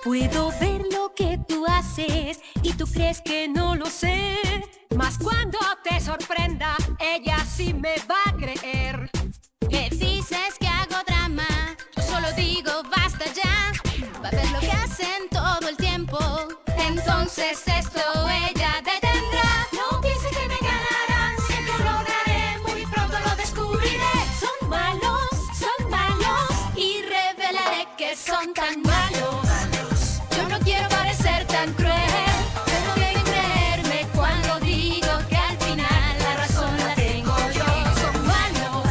Puedo ver lo que tú haces y tú crees que no lo sé. Mas cuando te sorprenda, ella sí me va a creer. ¿Qué dices que hago drama? Yo solo digo basta ya. Va a ver lo que hacen todo el tiempo. Entonces esto ella detendrá. No piense que me ganarán, siempre lo lograré, muy pronto lo descubriré. Son malos y revelaré que son tan malos. Yo no quiero parecer tan cruel, pero deben creerme cuando digo que al final la razón la tengo yo. Son malos,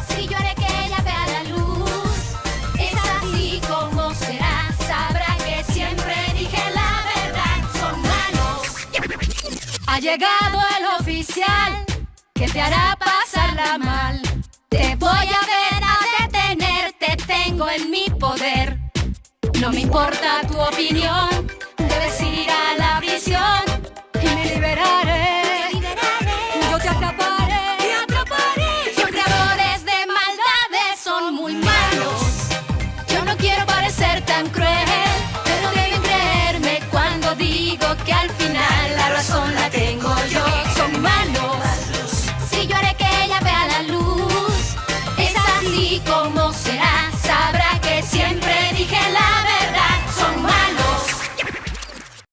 Si yo haré que ella vea la luz, es así como será. Sabrá que siempre dije la verdad. Son malos. Ha llegado el oficial que te hará pasarla mal. Te voy a ver a detener, te tengo en mi poder. No me importa tu opinión, debes ir a la prisión.